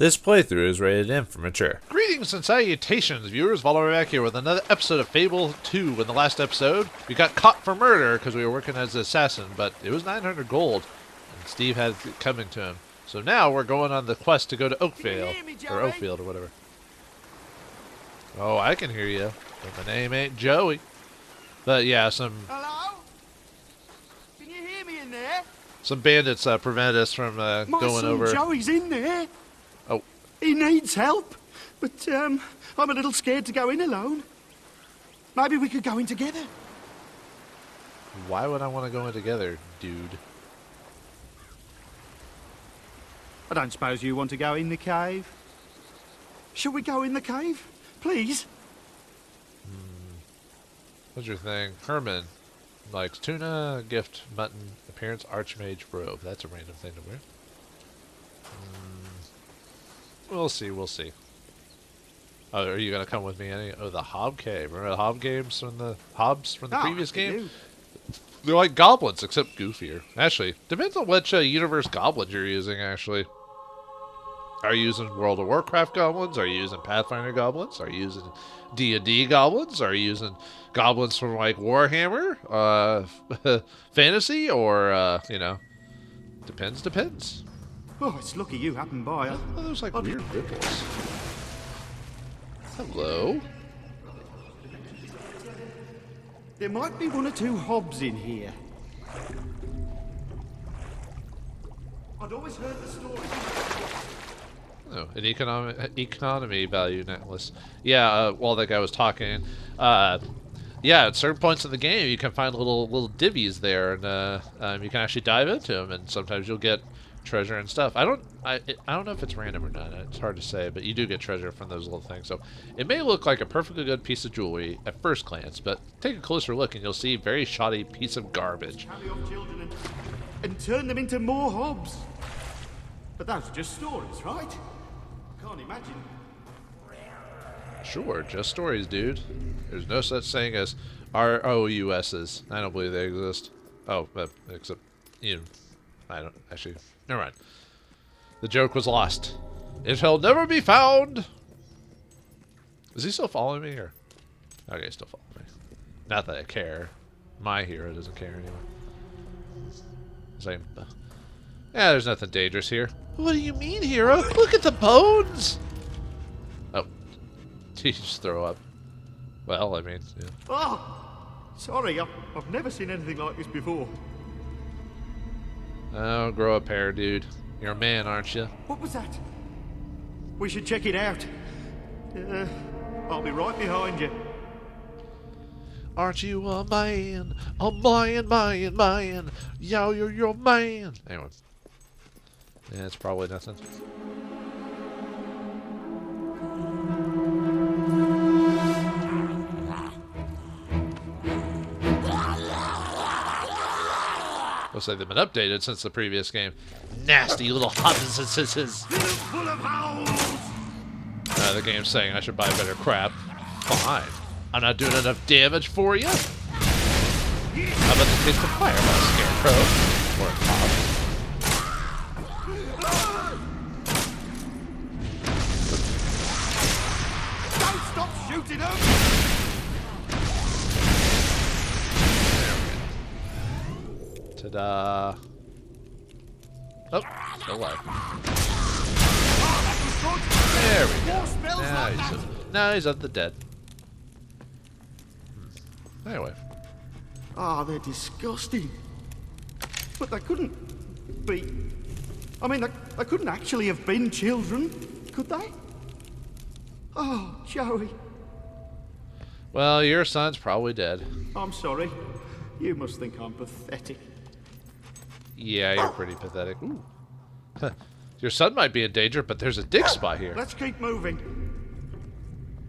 This playthrough is rated M for mature. Greetings and salutations, viewers. Vauldemare back here with another episode of Fable 2. In the last episode, we got caught for murder because we were working as an assassin, but it was 900 gold, and Steve had it coming to him. So now we're going on the quest to go to Oakvale, or Oakfield, or whatever. Oh, I can hear you, but my name ain't Joey. But yeah, Hello? Can you hear me in there? some bandits prevented us from My going son over. Joey's in there. Oh, He needs help, but I'm a little scared to go in alone. Maybe we could go in together. why would I want to go in together, dude? I don't suppose you want to go in the cave? Shall we go in the cave, please? What's your thing? Herman likes tuna, gift, mutton, appearance, archmage, robe. That's a random thing to wear. We'll see, we'll see. Oh, are you gonna come with me? Oh, the Hobb cave. Remember the Hobb games from the Hobbs from the previous game? They're like goblins, except goofier. Actually, depends on which universe goblins you're using, actually. Are you using World of Warcraft goblins? Are you using Pathfinder goblins? Are you using D&D goblins? Are you using goblins from, like, Warhammer? Fantasy? Or, you know, depends. Oh, it's lucky you happened by. Oh, those, like, weird ripples. Hello? There might be one or two Hobbs in here. I'd always heard the story. Oh, an economy value necklace. Yeah, while that guy was talking, yeah, at certain points in the game, you can find little divvies there, and you can actually dive into them, and sometimes you'll get treasure and stuff. I don't know if it's random or not. It's hard to say, but you do get treasure from those little things. So it may look like a perfectly good piece of jewelry at first glance, but take a closer look, and you'll see a very shoddy piece of garbage. Carry off children and turn them into more Hobbs. But those are just stories, right? Can't imagine. Sure, just stories, dude. There's no such thing as ROUSs. I don't believe they exist. Oh, except, you know, I don't, actually, never mind. The joke was lost. It shall never be found! Is he still following me, or? Okay, he's still following me. Not that I care. My hero doesn't care anymore. Same. Yeah, there's nothing dangerous here. What do you mean, hero? Look at the bones! Oh. Did you just throw up? Well, I mean, yeah. Oh, sorry, I've never seen anything like this before. Oh, grow a pair, dude. You're a man, aren't you? What was that? We should check it out. I'll be right behind you. Aren't you a man? A man. Yo, you're your man. Anyway. Yeah, it's probably nothing. Looks like they've been updated since the previous game. Nasty little hobbitses. Full of howls! The game's saying I should buy better crap. Fine. I'm not doing enough damage for you. How about the taste of fire, my scarecrow? Or a Hobb. Don't stop shooting them! Ta-da. Oh, still alive. There we go. Now he's of the dead. Anyway. Ah, they're disgusting. But they couldn't be... I mean, they couldn't actually have been children, could they? Oh, Joey. Well, your son's probably dead. I'm sorry. You must think I'm pathetic. Yeah, you're pretty pathetic. Ooh. Your son might be in danger, but there's a dig spot here. Let's keep moving.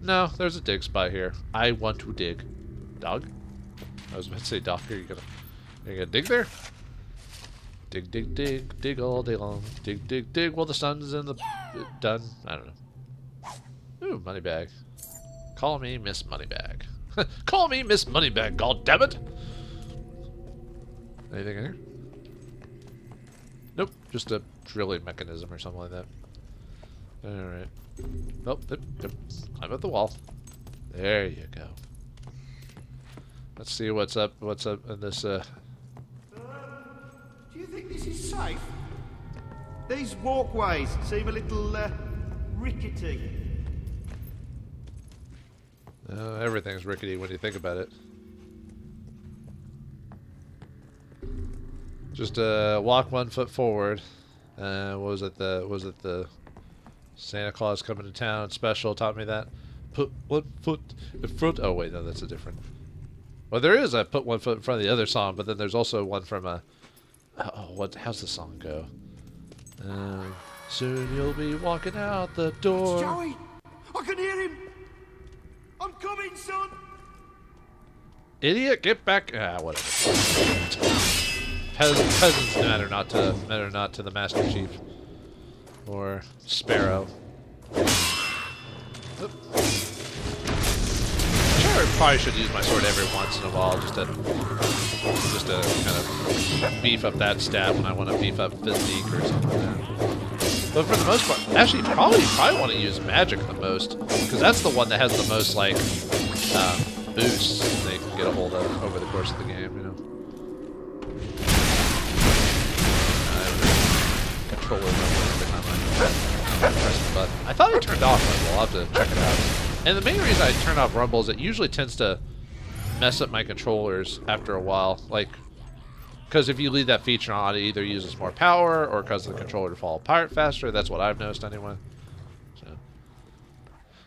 No, there's a dig spot here. I want to dig. Dog? I was about to say dog. Are you gonna dig there? Dig all day long. Dig while the sun's in the done. I don't know. Ooh, money bag. Call me Miss Moneybag. Call me Miss Moneybag, goddammit! Anything in here? Nope, just a drilling mechanism or something like that. Alright. Nope. Climb up the wall. There you go. Let's see what's up in this, Do you think this is safe? These walkways seem a little, rickety. Everything's rickety when you think about it. Just walk 1 foot forward. Was it the Santa Claus coming to town special taught me that? Put 1 foot in front. Oh wait, no, that's a different. Well, there is a put 1 foot in front of the other song, but then there's also one from a. Oh, how's the song go? Soon you'll be walking out the door. It's Joey! I can hear him! I'm coming, son! Idiot, get back! Whatever. Peasants matter not to the Master Chief or Sparrow. Sure, probably should use my sword every once in a while just to kind of beef up that stat when I want to beef up physique or something like that. But for the most part, actually, probably want to use magic the most because that's the one that has the most like boosts they can get a hold of over the course of the game. You know. Controller every time I press the button. I thought I turned off Rumble. I'll have to check it out. And the main reason I turn off Rumble is it usually tends to mess up my controllers after a while. Like, because if you leave that feature on, it either uses more power or causes the controller to fall apart faster. That's what I've noticed anyway. So,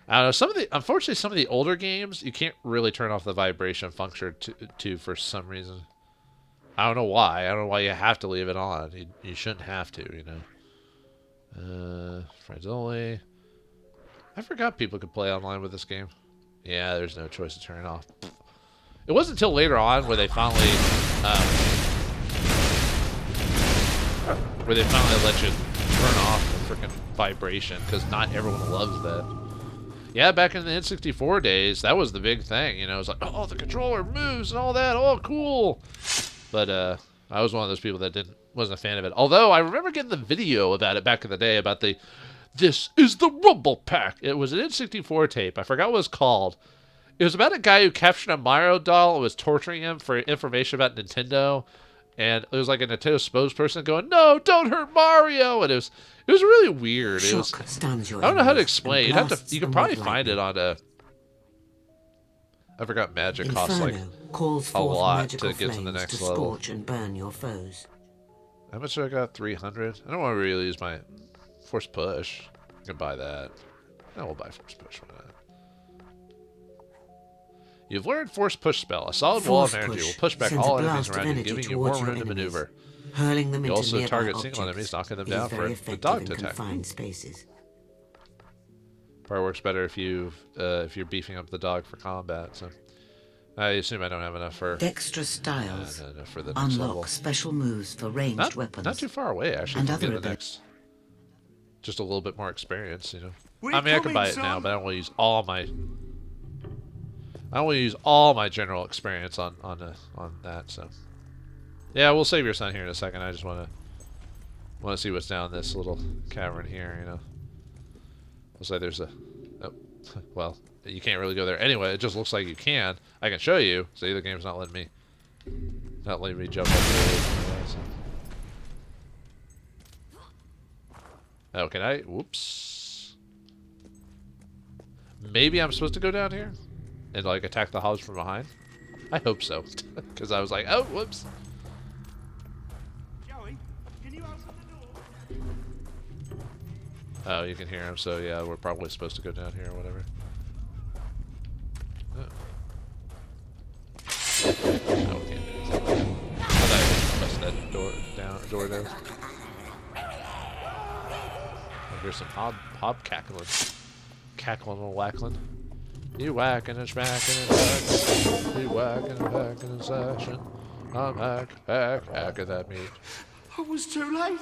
I don't know. Unfortunately, some of the older games, you can't really turn off the vibration function to for some reason. I don't know why. I don't know why you have to leave it on. You shouldn't have to, you know. Friends only. I forgot people could play online with this game. Yeah, there's no choice to turn it off. It wasn't until later on where they finally let you turn off the freaking vibration, because not everyone loves that. Yeah, back in the N64 days, that was the big thing. You know, it was like, oh, the controller moves and all that. Oh, cool. But I was one of those people that wasn't a fan of it. Although I remember getting the video about it back in the day about this is the Rumble Pack. It was an N64 tape. I forgot what it was called. It was about a guy who captured a Mario doll and was torturing him for information about Nintendo. And it was like a Nintendo spokesperson going, "No, don't hurt Mario!" And it was really weird. It was, I don't know how to explain. You could probably find it on a. I forgot magic costs like a lot to get to the next level. Scorch and burn your foes. How much I got? 300. I don't want to really use my force push. I can buy that. No, we'll buy force push. Why not? You've learned Force Push spell. A solid wall of energy will push back all enemies around you, giving you more room to maneuver. Hurling them you into also target objects single enemies, knocking them is down for very the dog to effective in attack. confined spaces. Probably works better if you're beefing up the dog for combat. So I assume I don't have enough for Dexterous styles enough for the next unlock level. special moves for ranged weapons. Not too far away actually. And From other getting the next. Just a little bit more experience, you know. I mean, I can buy it now, but I don't want to use all my. I don't want to use all my general experience on that. So, yeah, we'll save your son here in a second. I just want to see what's down this little cavern here. You know, looks like there's a. Oh, well, you can't really go there anyway. It just looks like you can. I can show you. See, the game's not letting me jump up there. So. Oh, can I? Whoops. Maybe I'm supposed to go down here and like attack the Hobbs from behind. I hope so, because I was like, oh, whoops. Joey, can you open the door? Oh, you can hear him. So yeah, we're probably supposed to go down here or whatever. Oh, we can't do it. I thought I pressed that door down. Here's some Hobb cackling and wackling. You whacking and smacking and whacking. You whacking and whacking and slashing. I'm hack at that meat. I was too late.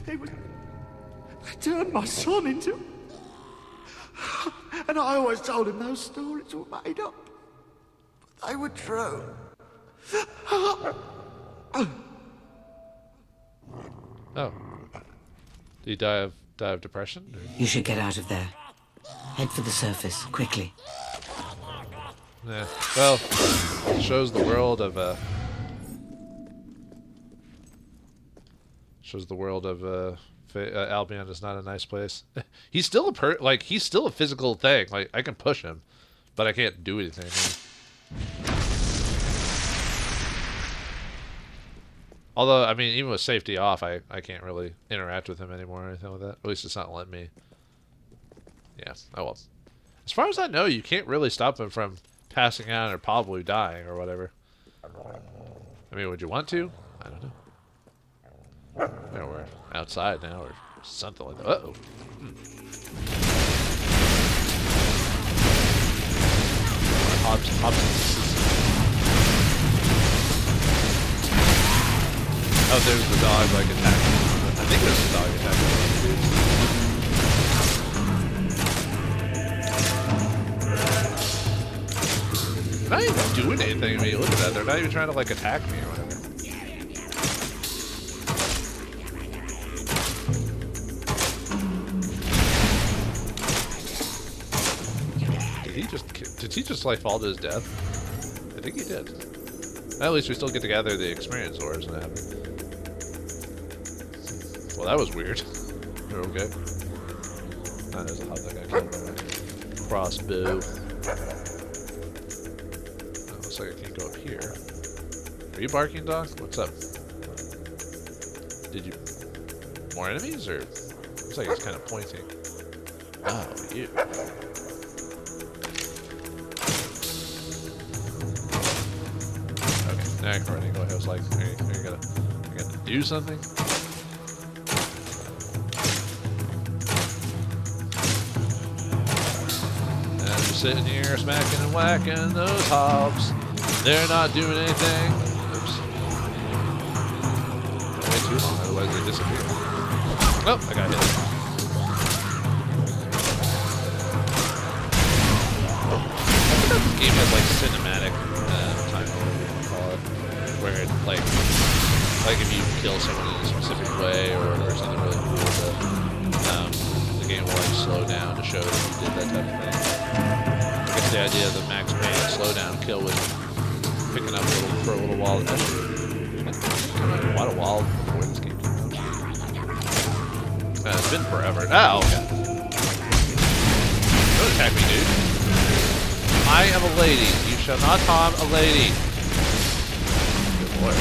They turned my son into. And I always told him those stories were made up. But they were true. Oh. Did he die of Die of depression? Or? You should get out of there. Head for the surface, quickly. Yeah. Well, it shows the world of Albion is not a nice place. He's still he's still a physical thing. Like I can push him, but I can't do anything. Although, I mean, even with safety off, I can't really interact with him anymore or anything like that. At least it's not letting me. Yeah, oh well. As far as I know, you can't really stop him from passing out or probably dying or whatever. I mean, would you want to? I don't know. Yeah, we're outside now or something like that. Uh-oh. Hobbs. Oh, there's the dog, like, attacking. I think there's the dog attacking the dudes. They're not even doing anything to me. Look at that. They're not even trying to, like, attack me or whatever. Did he just, like, fall to his death? I think he did. At least we still get to gather the experience ores and have it. Well, that was weird. You're okay. Ah, there's a Hobb that got killed by my crossbow. Oh, looks like I can't go up here. Are you barking, dog? What's up? Did you... More enemies, or... Looks like it's kind of pointing. Oh, you. Okay, now I can already go ahead. I was like, I gotta do something? Sitting here smacking and whacking those Hobbs. They're not doing anything. Oops. Way too long, otherwise they disappear. Oh, I got hit. I think this game has like cinematic time, whatever you want to call it, where it like if you kill someone in a specific way or something really cool, the game will like slow down to show that you did that type of thing. I guess the idea of the Max Payne slowdown kill was picking up for a little while. Actually, quite a while before this game came out. It's been forever. Oh, okay. Don't attack me, dude. I am a lady. You shall not harm a lady. Good boy.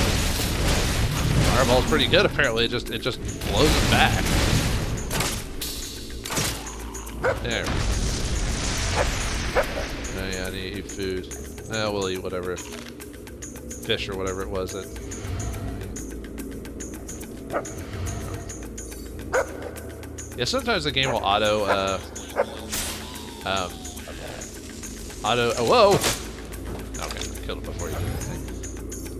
Fireball's pretty good. Apparently, it just blows it back. There. Oh yeah, I need to eat food. We'll eat whatever fish or whatever it was that. Yeah, sometimes the game will auto. Oh, whoa! Okay, killed it before you did anything.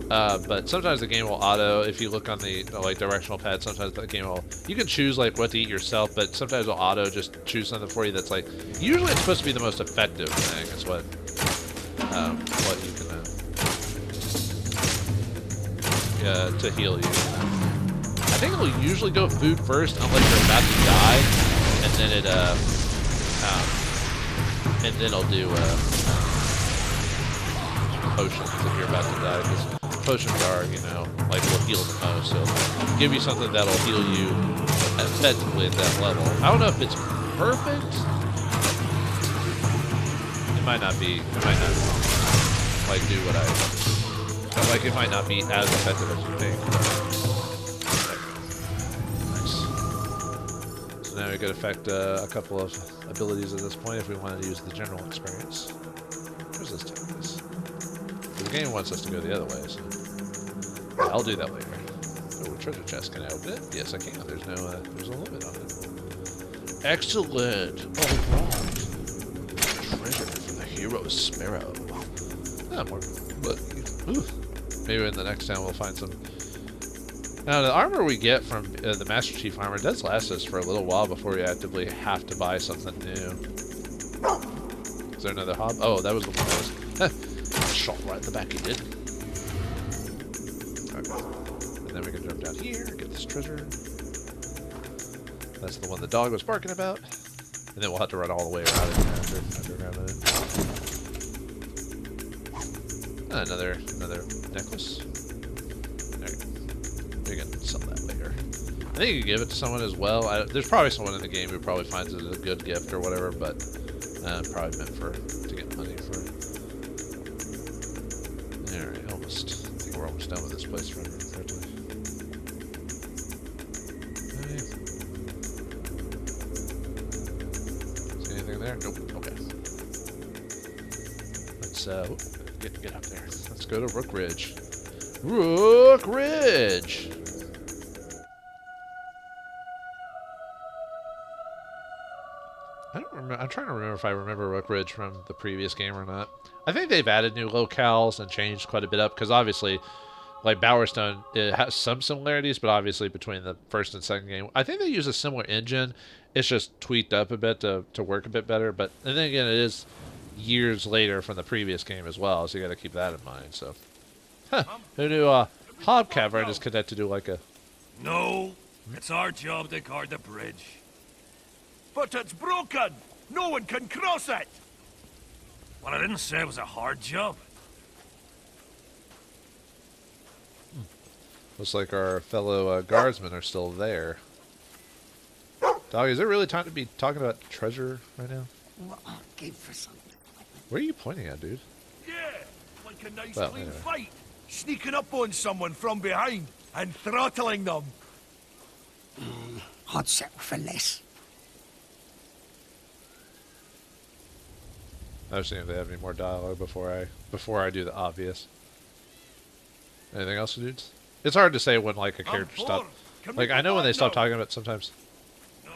But sometimes the game will auto. If you look on the like directional pad, sometimes the game will. You can choose like what to eat yourself, but sometimes it'll auto just choose something for you that's like. Usually, it's supposed to be the most effective thing. Is what you can to heal you. I think it'll usually go food first unless you're about to die, and then it'll do potions if you're about to die. Because potions are, like will heal the most. So give you something that'll heal you effectively at that level. I don't know if it's perfect. It might not be. It might not like do what I like. It might not be as effective as you think. Nice. So now we could affect a couple of abilities at this point if we wanted to use the general experience. Where's this take us? The game wants us to go the other way, so I'll do that later. Oh, treasure chest. Can I open it? Yes, I can. There's no, there's a limit on it. Excellent. All right. Treasure for the hero Sparrow. Not more, but maybe in the next town we'll find some. Now the armor we get from the Master Chief armor does last us for a little while before we actively have to buy something new. Is there another Hobb? Oh, that was the one that was shot right in the back. He did. Okay. And then we can jump down here and get this treasure. That's the one the dog was barking about. And then we'll have to run all the way around it after grabbing it. Another necklace. There. We can sell that later. I think you can give it to someone as well. There's probably someone in the game who probably finds it a good gift or whatever, but probably meant to get money for it. Alright, almost. I think we're almost done with this place, if I remember correctly. Okay. See anything there? Nope. Okay. Let's get up there. Let's go to Rook Ridge. Rook Ridge! I don't remember. I'm trying to remember if I remember Rook Ridge from the previous game or not. I think they've added new locales and changed quite a bit up, because obviously, like Bowerstone, it has some similarities, but obviously between the first and second game, I think they use a similar engine. It's just tweaked up a bit to work a bit better. But and then again, it is years later from the previous game as well, so you got to keep that in mind. So, who knew Hobb Cavern is connected to like a? No, it's our job to guard the bridge. But it's broken! No one can cross it! Well, I didn't say it was a hard job. Looks like our fellow guardsmen are still there. Dog, is it really time to be talking about treasure right now? What I'll give for something. Where are you pointing at, dude? Yeah, like a nice Well, clean anyway. fight. Sneaking up on someone from behind and throttling them. I'd settle for less. I was seeing if they have any more dialogue before I do the obvious. Anything else, dudes? It's hard to say when like a character stops. Like I know when they stop talking about it sometimes. No,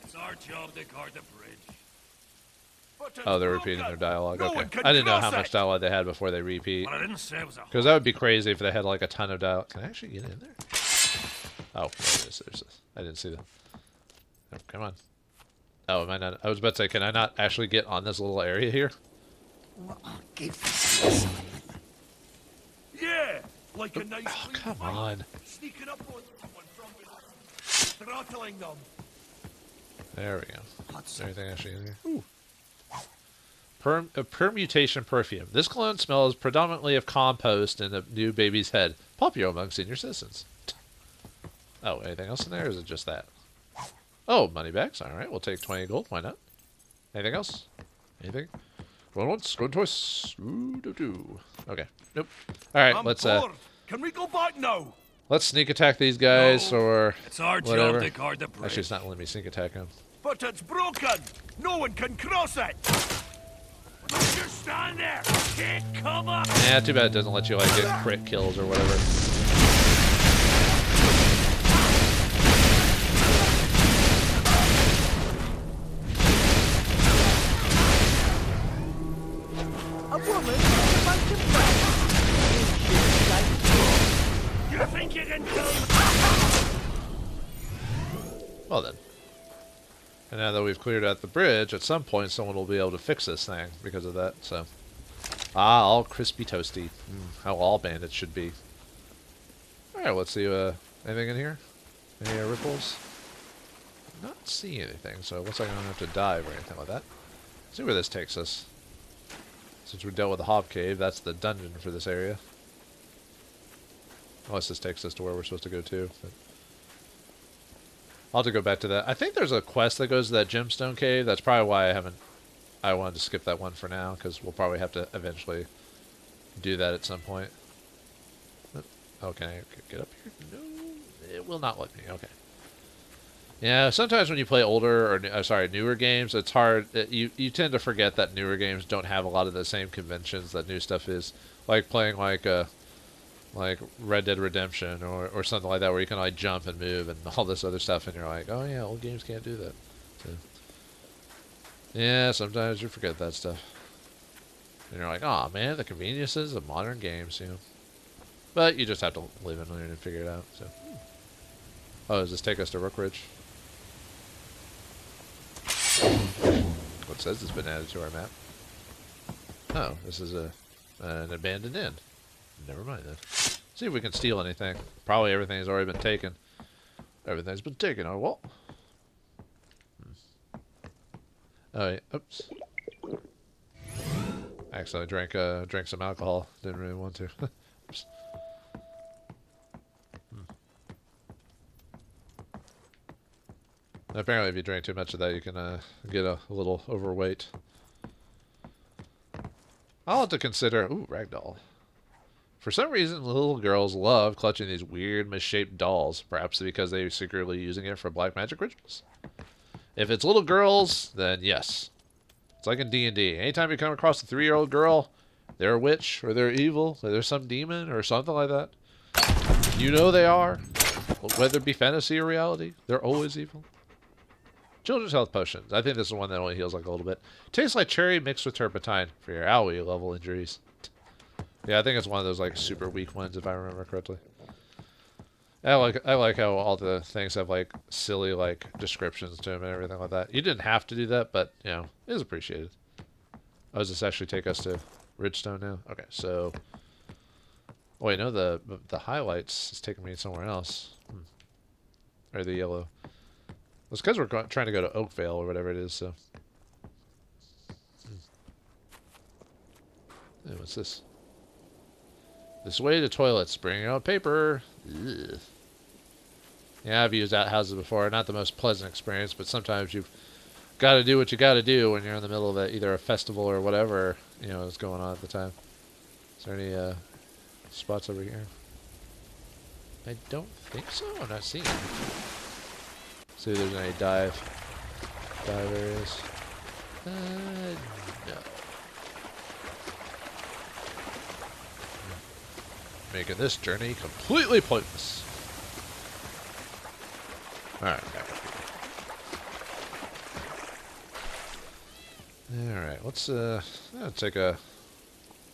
it's our job to guard the bridge. Oh, they're repeating their dialogue. No Okay, one can I didn't know how cross much it. dialogue they had before they repeat. Well, I didn't say it was a Because that would be crazy if they had like a ton of dialogue. Can I actually get in there? Oh, there it is. There's this. I didn't see that. Oh, come on. Oh, am I not? I was about to say, can I not actually get on this little area here? What I'll give for something. Yeah, like a nice Oh, clean come fight. on. Sneaking up on someone from behind. Throttling them. There we go. I'd Is settle. there anything actually in here? Ooh. Permutation perfume. This cologne smells predominantly of compost and a new baby's head. Popular among senior citizens. Oh, anything else in there, or is it just that? Oh, money bags. All right, we'll take 20 gold. Why not? Anything else? Anything? Going once, going twice. Ooh, doo. Okay. Nope. All right, I'm let's bored. Can we go back now? let's sneak attack these guys, No, or It's our whatever. job to guard the bridge. Actually, it's not letting me sneak attack them. But it's broken. No one can cross it. Just stand there. Take cover. Yeah, too bad it doesn't let you like get crit kills or whatever. A woman might have You think you can kill me? Well then. And now that we've cleared out the bridge, at some point someone will be able to fix this thing because of that, so. Ah, all crispy toasty. How all bandits should be. Alright, let's see, anything in here? Any ripples? Not see anything, so it looks like I don't have to dive or anything like that. See where this takes us. Since we dealt with the Hobb Cave, that's the dungeon for this area. Unless this takes us to where we're supposed to go to. But I'll have to go back to that. I think there's a quest that goes to that gemstone cave. That's probably why I wanted to skip that one for now, because we'll probably have to eventually do that at some point. Oh, can I get up here? No, it will not let me. Okay. Yeah, sometimes when you play older or newer games, it's hard. You tend to forget that newer games don't have a lot of the same conventions that new stuff is. Like playing like Red Dead Redemption or something like that, where you can like jump and move and all this other stuff, and you're like, oh yeah, old games can't do that. So, yeah, sometimes you forget that stuff, and you're like, oh man, the conveniences of modern games, you know. But you just have to live and learn and figure it out. So, oh, does this take us to Rook Ridge? What says it's been added to our map? Oh, this is an abandoned inn. Never mind then. See if we can steal anything. Probably everything's already been taken. Everything's been taken. Oh well. Oh, yeah. Oops. I accidentally drank some alcohol. Didn't really want to. Oops. Apparently, if you drink too much of that, you can get a little overweight. I'll have to consider... Ooh, ragdoll. For some reason, little girls love clutching these weird, misshaped dolls. Perhaps because they're secretly using it for black magic rituals. If it's little girls, then yes. It's like in D&D. Anytime you come across a 3-year-old girl, they're a witch, or they're evil, or they're some demon, or something like that. You know they are. Whether it be fantasy or reality, they're always evil. Children's health potions. I think this is one that only heals like a little bit. Tastes like cherry mixed with turpentine for your AoE level injuries. Yeah, I think it's one of those like super weak ones if I remember correctly. I like how all the things have like silly like descriptions to them and everything like that. You didn't have to do that, but you know, it is appreciated. Oh, does this actually take us to Ridgestone now? Okay, so wait, no, the highlights is taking me somewhere else. Or the yellow. It's because we're trying to go to Oakvale or whatever it is, so. Hey, what's this? This way to toilets. Bring out paper. Ugh. Yeah, I've used outhouses before. Not the most pleasant experience, but sometimes you've got to do what you got to do when you're in the middle of either a festival or whatever, you know, is going on at the time. Is there any spots over here? I don't think so. I'm not seeing any. See if there's any dive areas. No. Making this journey completely pointless. Alright, back up here. Alright, let's take a...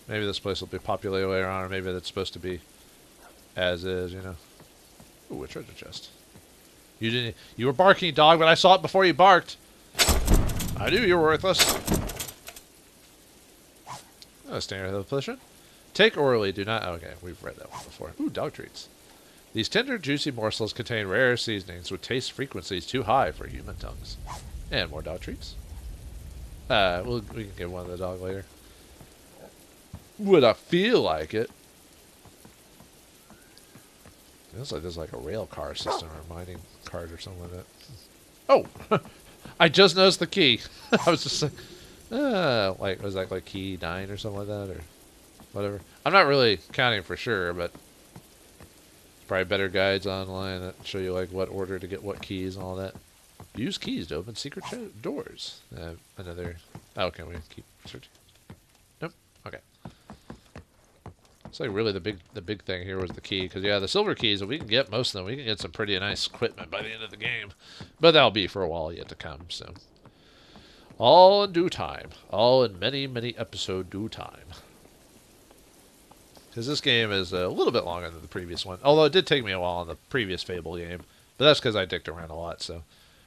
Maybe this place will be populated later on, or maybe it's supposed to be as is, you know. Ooh, a treasure chest. You were barking, dog, but I saw it before you barked. I knew you were worthless. Oh, standard health potion. Take orally, do not... Okay, we've read that one before. Ooh, dog treats. These tender, juicy morsels contain rare seasonings with taste frequencies too high for human tongues. And more dog treats. We can give one to the dog later. Would I feel like it? It looks like there's like a rail car system or a mining cart or something like that. Oh! I just noticed the key. I was just like, was that like key 9 or something like that, or whatever? I'm not really counting for sure, but probably better guides online that show you like what order to get what keys and all that. Use keys to open secret doors. Another... Oh, can we keep searching? Nope. Okay. It's like really the big thing here was the key, because yeah, the silver keys, if we can get most of them, we can get some pretty nice equipment by the end of the game. But that'll be for a while yet to come, so. All in due time. All in many, many episode due time. Because this game is a little bit longer than the previous one. Although it did take me a while on the previous Fable game. But that's because I dicked around a lot, so.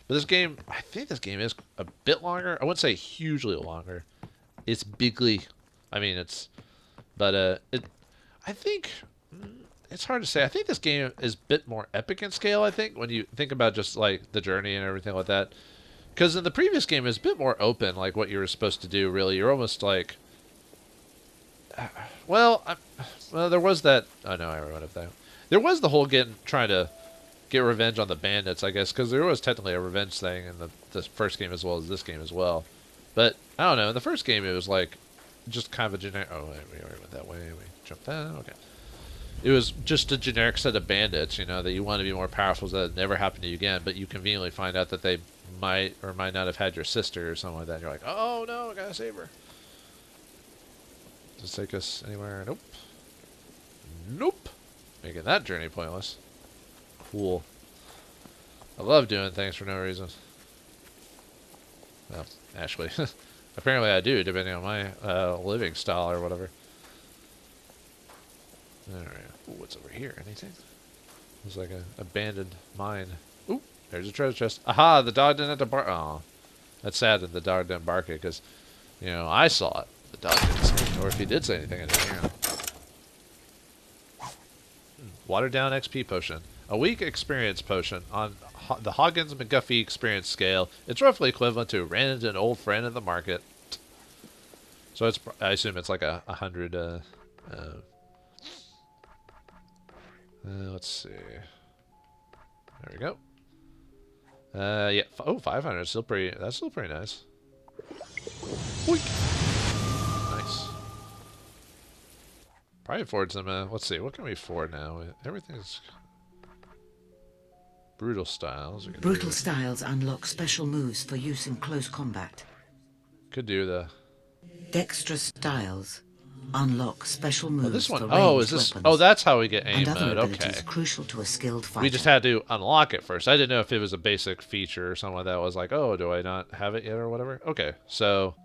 But this game, I think this game is a bit longer. I wouldn't say hugely longer. It's bigly. I mean, it's... But, I think... It's hard to say. I think this game is a bit more epic in scale, I think, when you think about just, like, the journey and everything like that. Because in the previous game, it was a bit more open, like, what you were supposed to do, really. You're almost, like... Well, there was that... Oh, no, I remember that. There was the whole trying to get revenge on the bandits, I guess, because there was technically a revenge thing in the first game as well as this game as well. But, I don't know, in the first game, it was, like, just kind of a generic... Oh, we already went that way. We jumped down. Okay. It was just a generic set of bandits, you know, that you want to be more powerful so that it never happened to you again, but you conveniently find out that they might or might not have had your sister or something like that, and you're like, oh, no, I gotta save her. Does this take us anywhere? Nope. Nope. Making that journey pointless. Cool. I love doing things for no reason. Well, actually, apparently I do, depending on my living style or whatever. Alright. What's over here? Anything? Looks like an abandoned mine. Ooh, there's a treasure chest. Aha! The dog didn't have to bark. Oh, that's sad that the dog didn't bark it, because, you know, I saw it. The dog didn't say anything. Or if he did say anything, I didn't hear him. Watered down XP potion. A weak experience potion on the Hoggins-McGuffey experience scale. It's roughly equivalent to ran into an old friend in the market. So it's, I assume it's like 100. Let's see. There we go. Yeah. Oh, 500. Still pretty. That's still pretty nice. Oink. Nice. Probably afford some. Let's see. What can we afford now? Everything's brutal styles. Brutal styles unlock special moves for use in close combat. Could do the Dexterous styles unlock special moves this one. for Oh, ranged is this? weapons Oh, that's how we get aim and other mode. abilities Okay. crucial to a skilled fighter. We just had to unlock it first. I didn't know if it was a basic feature or something like that. I was like, oh, do I not have it yet or whatever? Okay, so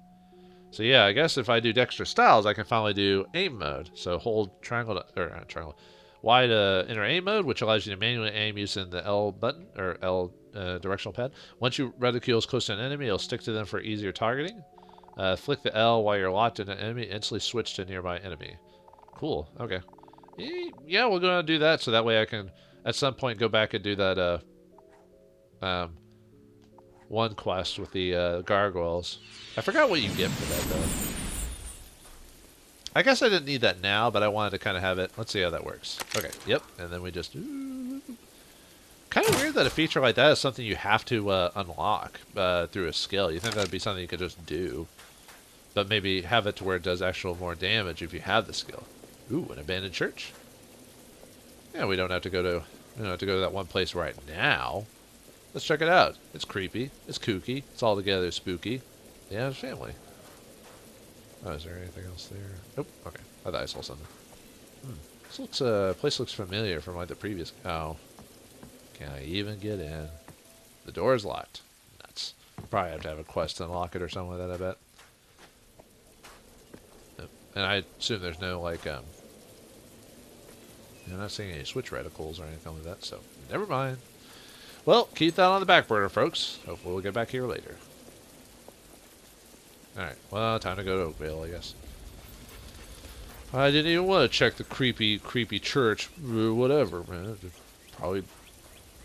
yeah, I guess if I do Dexter Styles, I can finally do aim mode. So hold triangle, or not triangle, Y to enter aim mode, which allows you to manually aim using the L button, or L directional pad. Once you reticule is close to an enemy, it'll stick to them for easier targeting. Flick the L while you're locked in an enemy, instantly switch to a nearby enemy. Cool. Okay. Yeah, we're gonna do that so that way I can at some point go back and do that one quest with the gargoyles. I forgot what you get for that though. I guess I didn't need that now, but I wanted to kind of have it. Let's see how that works. Okay. Yep. And then we just kind of weird that a feature like that is something you have to unlock through a skill. You think that'd be something you could just do, but maybe have it to where it does actual more damage if you have the skill. Ooh, an abandoned church. Yeah, we don't have to go to that one place right now. Let's check it out. It's creepy. It's kooky. It's altogether spooky. Yeah, it's family. Oh, is there anything else there? Nope. Okay, I thought I saw something. This looks place looks familiar from like the previous. Oh, can I even get in? The door is locked. Nuts. Probably have to have a quest to unlock it or something like that. I bet. And I assume there's no like I'm not seeing any switch reticles or anything like that, so never mind. Well, keep that on the back burner, folks. Hopefully we'll get back here later. Alright, well, time to go to Oakvale, I guess. I didn't even want to check the creepy church. Whatever, man. Probably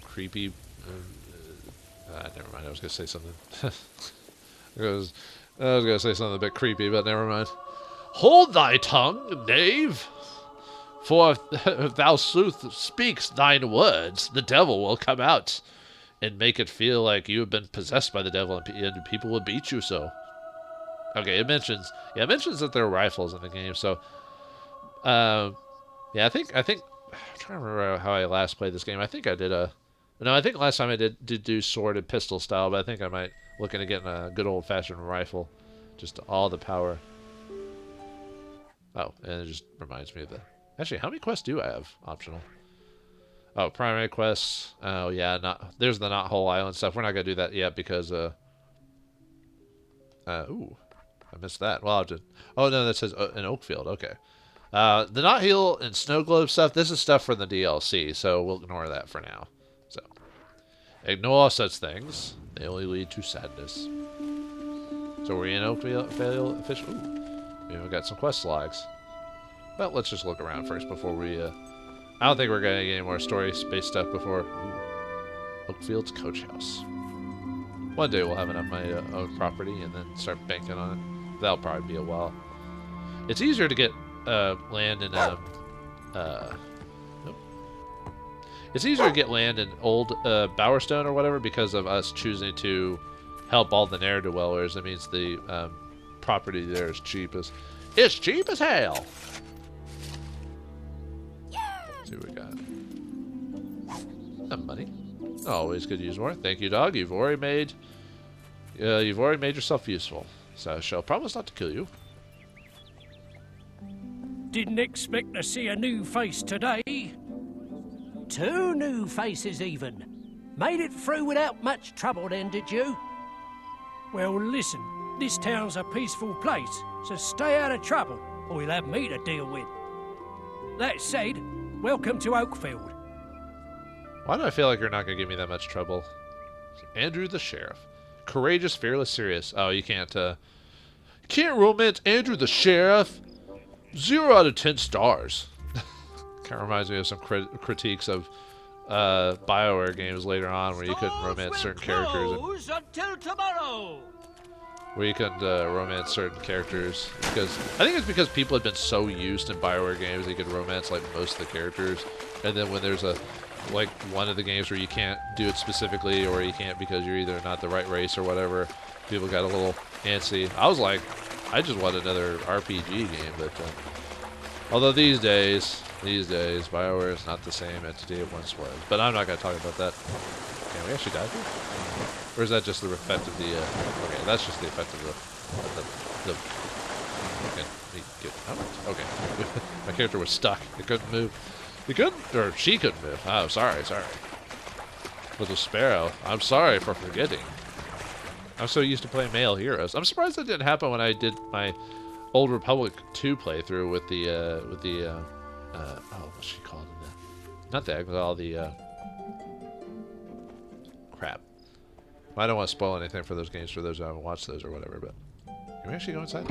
creepy. Never mind, I was going to say something. I was going to say something a bit creepy, but never mind. Hold thy tongue, knave! For if thou sooth speaks thine words, the devil will come out and make it feel like you have been possessed by the devil, and people will beat you so. Okay, it mentions that there are rifles in the game, so yeah, I think I'm trying to remember how I last played this game. I think I did I think last time I did do sword and pistol style, but I think I might look into getting a good old-fashioned rifle, just all the power. Oh, and it just reminds me of the... Actually, how many quests do I have optional? Oh, primary quests. Oh, yeah, there's the Not Whole Island stuff. We're not going to do that yet because... ooh, I missed that. Well, I'll have to... Oh, no, that says in Oakfield. Okay. The Not Heal and Snow Globe stuff, this is stuff from the DLC, so we'll ignore that for now. So, ignore such things. They only lead to sadness. So we're in Oakvale official. Ooh. We even got some quest logs. Well, let's just look around first before we... I don't think we're going to get any more story-based stuff before... Ooh. Oakfield's Coach House. One day we'll have enough money to own property and then start banking on it. That'll probably be a while. It's easier to get land in... Nope. It's easier to get land in old Bowerstone or whatever because of us choosing to help all the ne'er-do-wellers. That means the property there is cheap as... It's cheap as hell! Let's see what we got. Money. Always could use more. Thank you, dog. You've already made yourself useful. So I shall promise not to kill you. Didn't expect to see a new face today. 2 new faces even. Made it through without much trouble then, did you? Well, listen, this town's a peaceful place, so stay out of trouble, or you'll have me to deal with. That said, welcome to Oakfield. Why do I feel like you're not going to give me that much trouble? Andrew the Sheriff. Courageous, fearless, serious. Oh, you can't romance Andrew the Sheriff. 0 out of 10 stars. Kind of reminds me of some critiques of BioWare games later on where you couldn't romance certain characters. Close until tomorrow. Where you couldn't romance certain characters, because I think it's because people had been so used in BioWare games they could romance like most of the characters, and then when there's like one of the games where you can't do it specifically, or you can't because you're either not the right race or whatever, people got a little antsy. I was like, I just want another RPG game, but although these days BioWare is not the same entity it once was. But I'm not going to talk about that. Can we actually die here? Or is that just the effect of the, okay, that's just the effect of the okay, get out. Okay. My character was stuck. It couldn't move. He couldn't, or she couldn't move. Oh, sorry. Little Sparrow, I'm sorry for forgetting. I'm so used to playing male heroes. I'm surprised that didn't happen when I did my Old Republic 2 playthrough with the, oh, what's she called? Not the Exile, the, crap. I don't want to spoil anything for those games for those who haven't watched those or whatever, but can we actually go inside?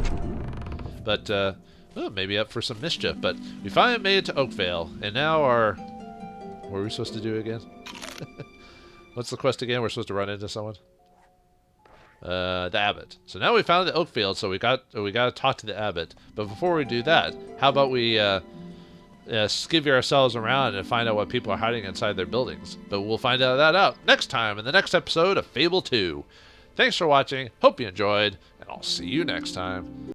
But, well, maybe up for some mischief, but we finally made it to Oakvale, and now what were we supposed to do again? What's the quest again? We're supposed to run into someone? The abbot. So now we found the Oakvale, so we got to talk to the abbot. But before we do that, how about we skivvy ourselves around and find out what people are hiding inside their buildings. But we'll find that out next time in the next episode of Fable 2. Thanks for watching. Hope you enjoyed, and I'll see you next time.